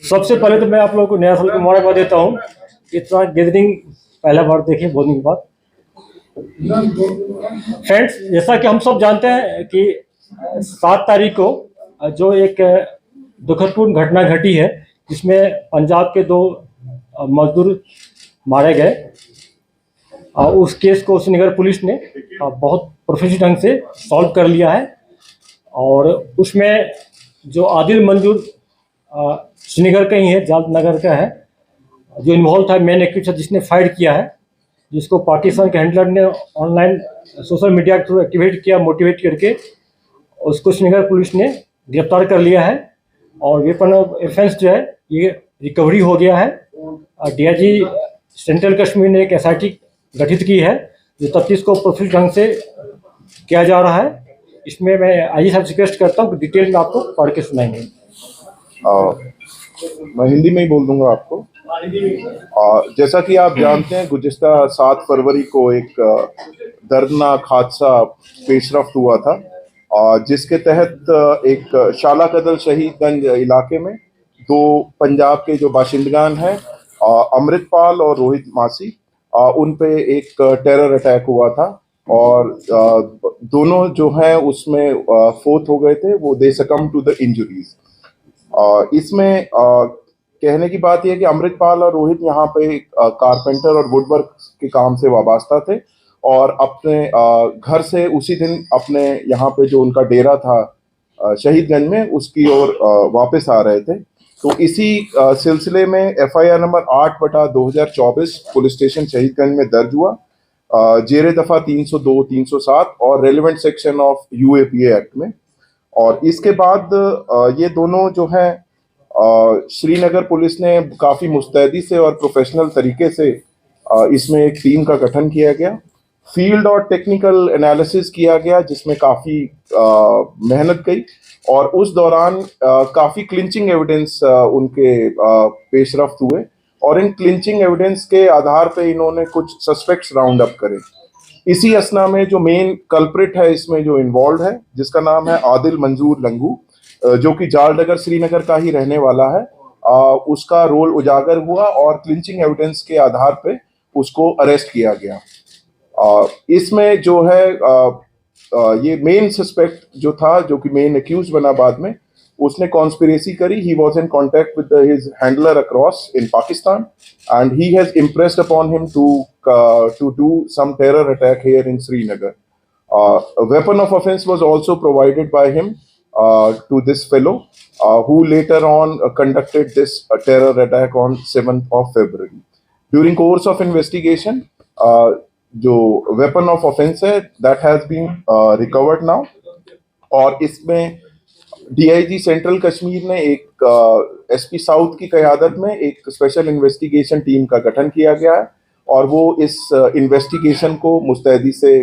सबसे पहले तो मैं आप लोगों को नया साल की मुबारकबाद देता हूँ। इतना गैदरिंग पहला बार देखे बहुत दिन के बाद। फ्रेंड्स, जैसा कि हम सब जानते हैं कि 7 तारीख को जो एक दुखदपूर्ण घटना घटी है, जिसमें पंजाब के 2 मजदूर मारे गए। उस केस को श्रीनगर पुलिस ने बहुत प्रोफेशनल ढंग से सॉल्व कर लिया है। और उसमें जो आदिल मंजूर श्रीनगर का ही है, जाल नगर का है, जो इन्वॉल्व था, मेन एक्टिव जिसने फायर किया है, जिसको पाकिस्तान के हैंडलर ने ऑनलाइन सोशल मीडिया के थ्रू एक्टिवेट किया, मोटिवेट करके उसको श्रीनगर पुलिस ने गिरफ्तार कर लिया है। और वेपन ऑफ ऑफेंस जो है ये रिकवरी हो गया है। डीआईजी सेंट्रल कश्मीर ने एक एसआईटी गठित की है जो तफ्तीश को प्रोफेशनल ढंग से किया जा रहा है। इसमें मैं आईजी साहब से रिक्वेस्ट करता हूँ कि डिटेल में आपको पढ़ के सुनाएंगे। मैं हिंदी में ही बोल दूंगा आपको। जैसा कि आप जानते हैं, गुज़िश्ता 7 फरवरी को एक दर्दनाक हादसा पेशरफ्त हुआ था, जिसके तहत एक शाला कदल शहीदगंज इलाके में 2 पंजाब के जो बाशिंदगान हैं, अमृतपाल और रोहित मासी, उन पे एक टेरर अटैक हुआ था। और दोनों जो हैं उसमें फोर्थ हो गए थे। वो दे सकम टू द इंजुरीज। इसमें कहने की बात यह है कि अमृतपाल और रोहित यहाँ पे कारपेंटर और वुडवर्क के काम से वाबस्ता थे और अपने घर से उसी दिन अपने यहाँ पे जो उनका डेरा था शहीदगंज में, उसकी ओर वापस आ रहे थे। तो इसी सिलसिले में FIR number 8/2024 police station Shahidganj में दर्ज हुआ, जेरे दफा 302, 307 और relevant section of UAPA act में। और इसके बाद ये दोनों जो हैं, श्रीनगर पुलिस ने काफ़ी मुस्तैदी से और प्रोफेशनल तरीके से इसमें एक टीम का गठन किया गया। फील्ड और टेक्निकल एनालिसिस किया गया, जिसमें काफ़ी मेहनत गई और उस दौरान काफ़ी क्लिंचिंग एविडेंस उनके पेशरफ्त हुए। और इन क्लिंचिंग एविडेंस के आधार पे इन्होंने कुछ सस्पेक्ट्स राउंड अप करे। इसी असना में जो मेन कल्प्रिट है इसमें जो इन्वॉल्व है, जिसका नाम है आदिल मंजूर लंगू, जो कि जालडगर श्रीनगर का ही रहने वाला है, उसका रोल उजागर हुआ और क्लिंचिंग एविडेंस के आधार पे उसको अरेस्ट किया गया। इसमें जो है ये मेन सस्पेक्ट जो था, जो कि मेन एक्यूज बना बाद में, उसने कॉन्स्पिरेसी करी। He was in contact with his handler across in Pakistan and he has impressed upon him to do some terror attack here in Srinagar. Weapon of offence was also provided by him to this fellow, who later on conducted this terror attack on 7th of February. During course of investigation, जो weapon of offense है, that has been recovered now. और इसमें DIG central Kashmir ने एक SP south की क़यादत में एक special investigation team का गठन किया गया है और वो इस इन्वेस्टिगेशन को मुस्तैदी से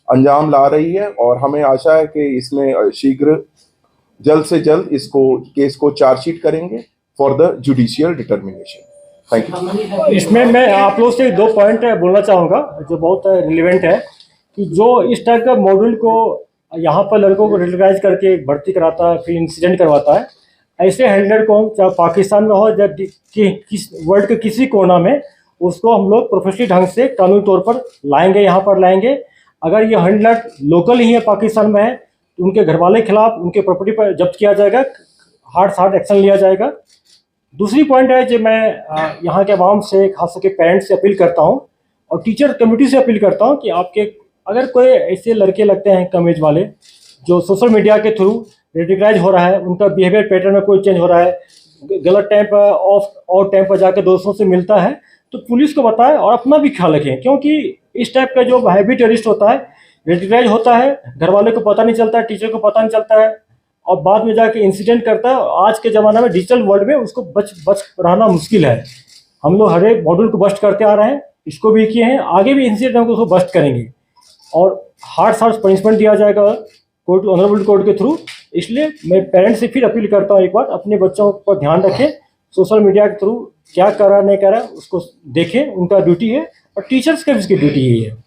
अंजाम ला रही है। और हमें आशा है कि इसमें शीघ्र जल्द से जल्द इसको केस को चार्जशीट करेंगे for the judicial determination. Thank you. इसमें मैं आप लोग से 2 पॉइंट बोलना चाहूँगा जो बहुत रिलेवेंट है, कि जो इस टाइप का मॉड्यूल को यहाँ पर लड़कों को रेडिकलाइज करके भर्ती कराता है, फिर इंसिडेंट करवाता है, ऐसे हैंडलर को चाहे पाकिस्तान में हो या वर्ल्ड के किसी कोना में, उसको हम लोग प्रोफेशनल ढंग से कानूनी तौर पर लाएंगे, यहाँ पर लाएंगे। अगर ये हैंडलर लोकल ही है, पाकिस्तान में है, तो उनके घर वाले के खिलाफ उनके प्रॉपर्टी पर जब्त किया जाएगा, हार्ड एक्शन लिया जाएगा। दूसरी पॉइंट है जो मैं यहाँ के आवाम से, खास करके पेरेंट्स से अपील करता हूँ और टीचर कम्युनिटी से अपील करता हूँ कि आपके अगर कोई ऐसे लड़के लगते हैं कम एज वाले जो सोशल मीडिया के थ्रू रेडिकलाइज हो रहा है, उनका बिहेवियर पैटर्न में कोई चेंज हो रहा है, गलत टाइम पर ऑफ टाइम पर जाकर दोस्तों से मिलता है, तो पुलिस को बताएं और अपना भी ख्याल रखें। क्योंकि इस टाइप का जो हैबिट टेररिस्ट होता है, रेडिकलाइज होता है, घर वाले को पता नहीं चलता है, टीचर को पता नहीं चलता है और बाद में जाके इंसिडेंट करता है। आज के ज़माना में डिजिटल वर्ल्ड में उसको बच रहना मुश्किल है। हम लोग हर एक मॉड्यूल को बस्ट करते आ रहे हैं, इसको भी किए हैं, आगे भी इंसिडेंट हम उसको बस्ट करेंगे और हार्ड पनिशमेंट दिया जाएगा कोर्ट, ऑनरेबल कोर्ट के थ्रू। इसलिए मैं पेरेंट्स से फिर अपील करता हूँ, एक बार अपने बच्चों पर ध्यान रखें, सोशल मीडिया के थ्रू क्या कर रहा नहीं कर रहा उसको देखें, उनका ड्यूटी है और टीचर्स का भी इसकी ड्यूटी यही है।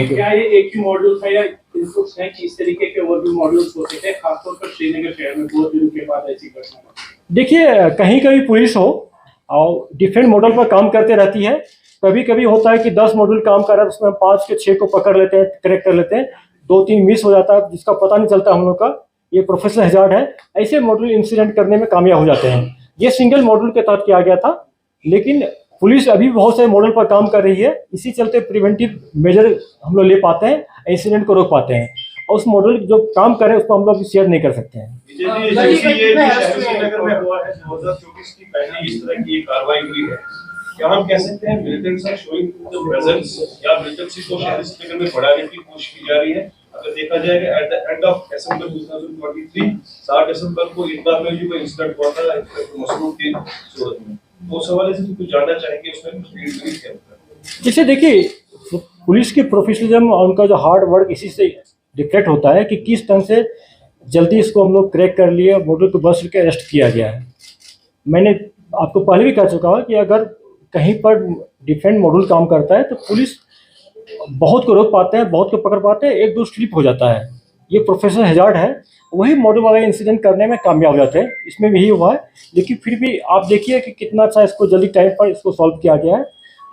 क्या ये एक ही मॉड्यूल था या इस तरीके के और भी मॉड्यूल्स होते थे, खासतौर पर श्रीनगर शहर में बहुत दिनों के बाद ऐसी घटना? देखिए कहीं कहीं पुलिस हो और डिफरेंट मॉडल पर काम करते रहती है। कभी कभी होता है कि 10 मॉड्यूल काम कर रहा है, उसमें 5 के 6 को पकड़ लेते हैं, क्रैक कर लेते हैं, 2-3 मिस हो जाता है जिसका पता नहीं चलता हम लोग का। ये प्रोफेशनल हैजार्ड है। ऐसे मॉड्यूल इंसिडेंट करने में कामयाब हो जाते हैं। ये सिंगल मॉड्यूल के तहत किया गया था, लेकिन पुलिस अभी भी बहुत सारे मॉडल पर काम कर रही है। इसी चलते प्रिवेंटिव मेजर हम लोग ले पाते हैं, इंसिडेंट को रोक पाते हैं। और उस मॉडल जो काम कर रहे हैं उसको हम लोग शेयर नहीं कर सकते हैं। श्रीनगर में हुआ है 2024 की पहली इस तरह की कार्रवाई हुई है। क्या हम कह सकते हैं militants are showing the presence या मिलिटेंसी को शहरी श्रीनगर में बढ़ाने की कोशिश की जा रही है? अगर देखा जाएगा at the end of December 2023 7 दिसंबर को ईदगाह में जो इंसिडेंट हुआ था मसरूफ की सूरत में, वो सवाल है कुछ जानना चाहेंगे उसमें कुछ रीड क्या होता है? जैसे देखिए पुलिस की प्रोफेशनलिज्म और उनका जो हार्ड वर्क इसी से रिफ्लेक्ट होता है कि किस ढंग से जल्दी इसको हम लोग क्रैक कर लिए, मॉडल को बस के अरेस्ट किया गया है। मैंने आपको पहले भी कह चुका हूँ कि अगर कहीं पर डिफरेंट मॉडल काम करता है तो पुलिस बहुत को रोक पाते हैं, बहुत को पकड़ पाते हैं, एक दो स्लिप हो जाता है। ये प्रोफेशनल हैजार्ड है, वही मॉडल वाले इंसिडेंट करने में कामयाब हो जाते हैं। इसमें भी यही हुआ है, लेकिन फिर भी आप देखिए कि कितना अच्छा इसको जल्दी टाइम पर इसको सॉल्व किया गया है।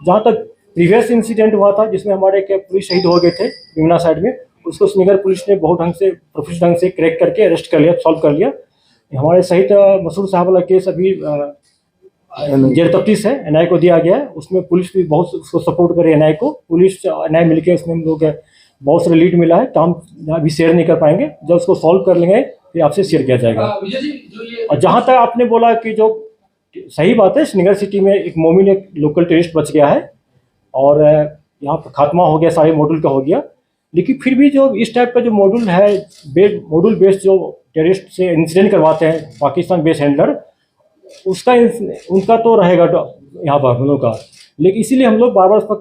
जहाँ तक प्रीवियस इंसिडेंट हुआ था जिसमें हमारे के पुलिस शहीद हो गए थे यमुना साइड में, उसको श्रीनगर पुलिस ने बहुत ढंग से प्रोफेशनल ढंग से क्रैक करके अरेस्ट कर लिया, सॉल्व कर लिया। हमारे शहीद मसूद साहब वाला केस अभी जेर तफ्तीश है, एनआई को दिया गया है। उसमें पुलिस भी बहुत उसको सपोर्ट करे, एनआई को पुलिस एनआई मिलकर उसमें हम लोग बहुत सारे लीड मिला है। काम अभी शेयर नहीं कर पाएंगे, जब उसको सॉल्व कर लेंगे फिर आपसे शेयर किया जाएगा। और जहाँ तक आपने बोला कि जो सही बात है, श्रीनगर सिटी में एक मोमिन एक लोकल टेररिस्ट बच गया है और यहाँ पर खात्मा हो गया, सारे मॉड्यूल का हो गया। लेकिन फिर भी जो इस टाइप का जो मॉड्यूल है, मॉड्यूल बेस्ड जो टेररिस्ट से इंसिडेंट करवाते हैं पाकिस्तान बेस्ड हैंडलर, उसका उनका तो रहेगा यहाँ पर हम लोग का। लेकिन इसीलिए हम लोग बार बार उस पर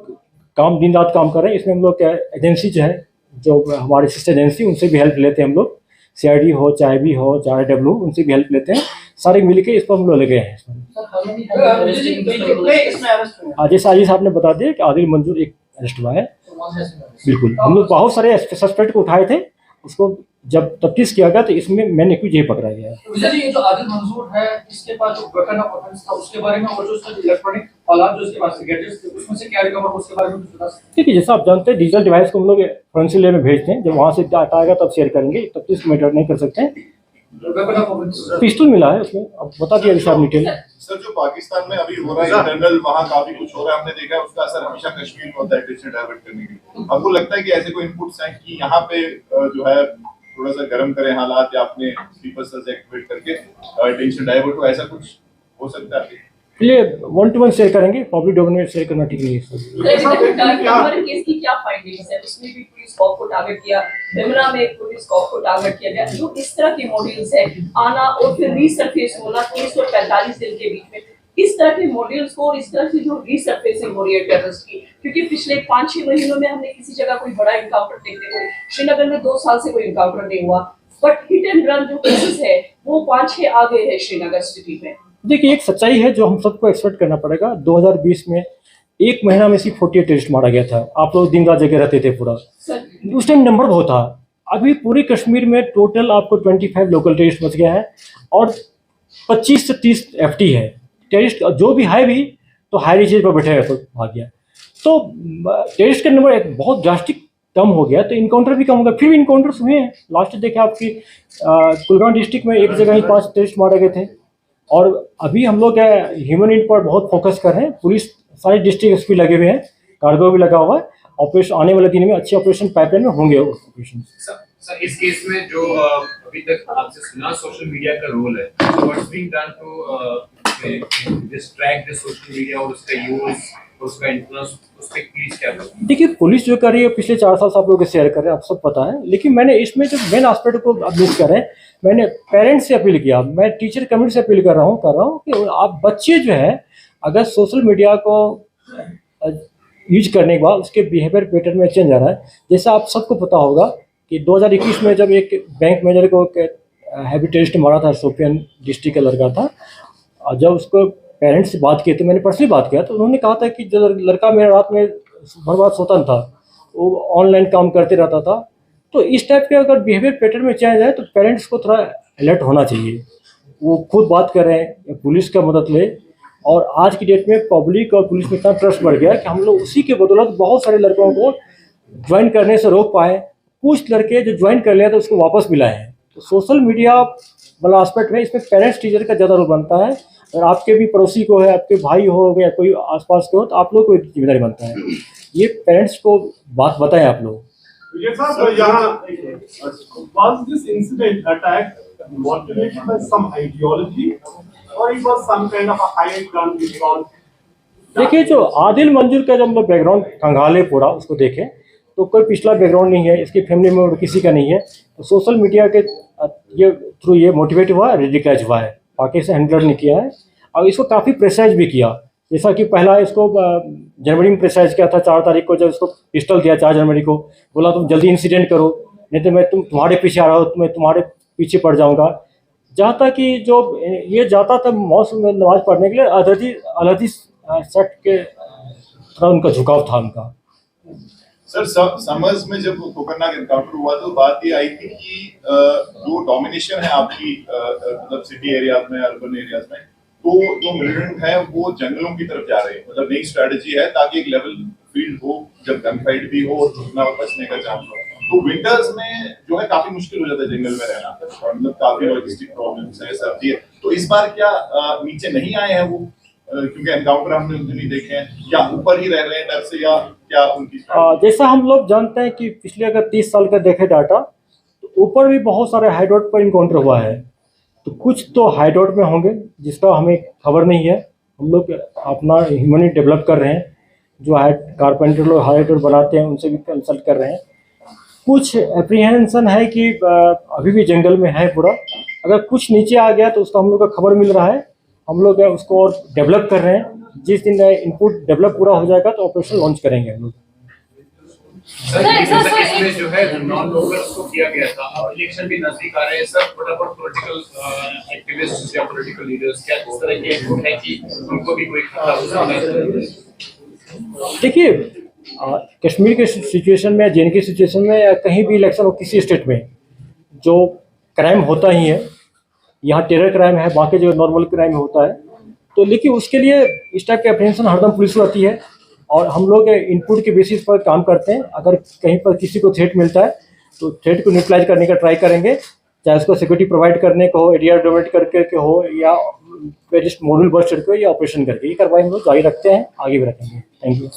काम दिन रात काम कर रहे हैं। इसमें हम लोग क्या एजेंसी जो है, जो हमारी सिस्टर एजेंसी, उनसे भी हेल्प लेते हैं हम लोग। CID हो, चाहे भी हो, चाहे डब्ल्यू, उनसे भी हेल्प लेते हैं। सारे मिलके इस पर हम लोग लगे हैं। जैसे आजी साहब ने बता दिया कि आदिल मंजूर एक अरेस्ट हुआ है। बिल्कुल, हम लोग बहुत सारे सस्पेक्ट को उठाए थे, उसको जब तफ्तीश किया गया तो इसमें मैंने क्यों यही पकड़ा गया है। ये जो आदिल मंजूर है, इसके पास जो वेपन ऑफ ऑफेंस था उसके बारे में, और जो उसका इलेक्ट्रॉनिक आलात जो उसके पास गैजेट्स थे उसमें से क्या रिकवर हुआ उसके बारे में कुछ बता सकते हैं? ठीक है, जैसा आप जानते हैं डिजिटल डिवाइस को हम लोग फोरेंसिक लैब में भेजते हैं। जब वहाँ से डाटा आएगा तब शेयर करेंगे, तफ्तीश मैटर नहीं कर सकते हैं। वेपन ऑफ ऑफेंस पिस्टल मिला है उसमें, अब बता दिया साहब डिटेल। सर जो पाकिस्तान में अभी हो रहा है इंटरनल, वहाँ काफी कुछ हो रहा है, हमने देखा है उसका असर हमेशा कश्मीर में होता है टेंशन डाइवर्ट करने के लिए। आपको लगता है कि ऐसे कोई इनपुट्स हैं कि यहाँ पे जो है थोड़ा सा गर्म करें हालात, या अपने स्लीपर सेल्स एक्टिवेट करके टेंशन डाइवर्ट हो, ऐसा कुछ हो सकता है? ये 1-to-1 शेयर करेंगे, पब्लिक डोमेन में शेयर करना ठीक नहीं है। हमारे केस की क्या फाइंडिंग्स है? उसमें भी पुलिस कॉप को टारगेट किया, यमुना में पुलिस कॉप को टारगेट किया गया। जो इस तरह के मॉड्यूल्स है आना और फिर रीसरफेस होना 30 और 45 दिन के बीच में, इस तरह के मॉड्यूल्स को और इस तरह की जो रीसरफेसिंग हो रही है टेररिस्ट की, क्योंकि पिछले 5-6 महीनों में हमने किसी जगह कोई बड़ा इनकाउंटर देखने को, श्रीनगर में 2 साल से कोई इनकाउंटर नहीं हुआ, बट हिट एंड रन जो केसेस है वो 5-6 आ गए हैं श्रीनगर सिटी में। देखिए एक सच्चाई है जो हम सबको एक्सपेक्ट करना पड़ेगा। 2020 में 1 महीना में सिर्फ 48 टेररिस्ट मारा गया था। आप लोग दिन रात जगह रहते थे पूरा, उस टाइम नंबर बहुत था। अभी पूरे कश्मीर में टोटल आपको 25 लोकल टेररिस्ट बच गया है और 25 से 30 FT है टेररिस्ट। जो भी है भी तो हाई रीचेज पर बैठे तो भाग गया। तो टेररिस्ट का नंबर एक बहुत ड्रास्टिक कम हो गया, तो इनकाउंटर भी कम हो गया। फिर भी इनकाउंटर्स हुए हैं। लास्ट देखे आपकी कुलगाम डिस्ट्रिक्ट में एक जगह ही 5 टेररिस्ट मारे गए थे। और अभी हम लोग ह्यूमन इन पर बहुत फोकस कर रहे हैं। पुलिस सारे डिस्ट्रिक्ट SP लगे हुए हैं, कार्गो भी लगा हुआ है। ऑपरेशन आने वाले दिन में अच्छे ऑपरेशन पाइपलाइन में होंगे। ऑपरेशन सर इस केस में जो अभी तक आपसे सुना सोशल मीडिया का रोल है, what's being done to distract the social media और उसका यूज, उसका इन्फ्लुएंस, उस पे प्लीज क्या करें? देखिए पुलिस जो कर रही है पिछले 4 साल से आप लोग शेयर कर रहे हैं, आप सब पता है। लेकिन मैंने इसमें जो मेन एस्पेक्ट को आप मिस कर रहे हैं, मैंने पेरेंट्स से अपील किया, मैं टीचर कम्युनिटी से अपील कर रहा हूँ कि आप बच्चे जो है अगर सोशल मीडिया को यूज करने के बाद उसके बिहेवियर पैटर्न में चेंज आ रहा है। जैसा आप सबको पता होगा कि 2021 में जब एक बैंक मैनेजर को हैवी टेररिस्ट मारा था, शोपियान डिस्ट्रिक्ट का लड़का था, और जब उसको पेरेंट्स से बात की, तो मैंने पर्सनली बात किया, तो उन्होंने कहा था कि जो लड़का मेरा रात में भर रात सोता था, वो ऑनलाइन काम करते रहता था। तो इस टाइप के अगर बिहेवियर पैटर्न में चेंज है तो पेरेंट्स को थोड़ा अलर्ट होना चाहिए। वो खुद बात करें, पुलिस का मदद ले। और आज की डेट में पब्लिक और पुलिस में इतना ट्रस्ट बढ़ गया कि हम लोग उसी के बदौलत बहुत सारे लड़कों को ज्वाइन करने से रोक पाए। कुछ लड़के जो ज्वाइन कर लिया तो उसको वापस भी लाए हैं। तो सोशल मीडिया वाला एस्पेक्ट में इसमें पेरेंट्स टीचर का ज़्यादा रोल बनता है। अगर आपके भी पड़ोसी को है, आपके भाई हो या कोई आसपास के हो, तो आप लोग को जिम्मेदारी बनता है। ये पेरेंट्स को बात बताएं आप लोग। Was this incident attack motivated by some ideology or it was some kind of a hired gun response? देखिए, जो आदिल मंजूर का जब हम लोग बैकग्राउंड खंगाले पूरा उसको देखें तो कोई पिछला बैकग्राउंड नहीं है, इसकी फैमिली में किसी का नहीं है। तो सोशल मीडिया के ये थ्रू ये मोटिवेट हुआ है, रेडिकलाइज हुआ है, बाकी से हैंडल नहीं किया है। और इसको काफ़ी प्रेशराइज भी किया। जैसा कि पहला इसको जनवरी में प्रेशराइज किया था, 4 तारीख को जब इसको पिस्टल दिया, 4 जनवरी को बोला तुम जल्दी इंसिडेंट करो, नहीं तो मैं तुम्हारे पीछे आ रहा हूँ, मैं तुम्हारे पीछे पड़ जाऊँगा। जहाँ तक कि जो ये जाता था मौसम में नमाज पढ़ने के लिए, अलहदी सेक्ट के थोड़ा उनका झुकाव था उनका। सर, समर्स में जब कोकरनाग एनकाउंटर हुआ तो बात ये आई थी कि जो डोमिनेशन है आपकी मतलब सिटी एरियाज में, अर्बन एरियाज में, तो जो मिलिटेंट है वो जंगलों की तरफ जा रहे हैं। मतलब नई स्ट्रेटजी है ताकि एक लेवल फील्ड हो जब गन फाइट भी हो और छूटना और बचने का चांस हो। तो विंटर्स में जो है काफी मुश्किल हो जाता है जंगल में रहना, और मतलब काफी लॉजिस्टिक प्रॉब्लम्स है, सर्दी है। तो इस बार क्या नीचे नहीं आए हैं वो, क्योंकि एनकाउंटर हमने उस दिन ही देखे हैं, या ऊपर ही रह रहे हैं डर से, या क्या उनकी जैसा हम लोग जानते हैं कि पिछले अगर 30 साल का देखे डाटा तो ऊपर भी बहुत सारे हाइड्रोट पर इनकाउंटर हुआ है। तो कुछ तो हाइड्रोट में होंगे जिसका हमें खबर नहीं है। हम लोग अपना ह्यूमनिटी डेवलप कर रहे हैं, जो कारपेंटर लोग हाइड्रोट बनाते हैं उनसे भी कंसल्ट कर रहे हैं। कुछ एप्रीहेंशन है कि अभी भी जंगल में है पूरा। अगर कुछ नीचे आ गया तो उसका हम लोग का खबर मिल रहा है, हम लोग उसको और डेवलप कर रहे हैं। जिस दिन इनपुट डेवलप पूरा हो जाएगा तो ऑपरेशन लॉन्च करेंगे हम लोग। इसमें जो है नॉन लोकल्स को किया गया था, अब इलेक्शन भी नजदीक आ रहे हैं सर, फटाफट पॉलिटिकल एक्टिविस्ट्स या पॉलिटिकल लीडर्स क्या इस तरह के इनपुट है कि उनको भी कोई खतरा हो सकता है? देखिए, कश्मीर के सिचुएशन में, जे.एन.के सिचुएशन में, या कहीं भी इलेक्शन हो किसी स्टेट में, जो क्राइम होता ही है। यहाँ टेरर क्राइम है, बाकी जो नॉर्मल क्राइम होता है। तो लेकिन उसके लिए इस टाइप के अप्रीहेंशन हरदम पुलिस को आती है और हम लोग इनपुट के बेसिस पर काम करते हैं। अगर कहीं पर किसी को थ्रेट मिलता है तो थ्रेट को न्यूट्रलाइज करने का ट्राई करेंगे, चाहे उसको सिक्योरिटी प्रोवाइड करने को हो, एरिया डोमेट करके हो, या मॉड्यूल बस्ट करके, या ऑपरेशन करके। ये कार्रवाई हम लोग जारी रखते हैं, आगे भी रखेंगे। Thank you.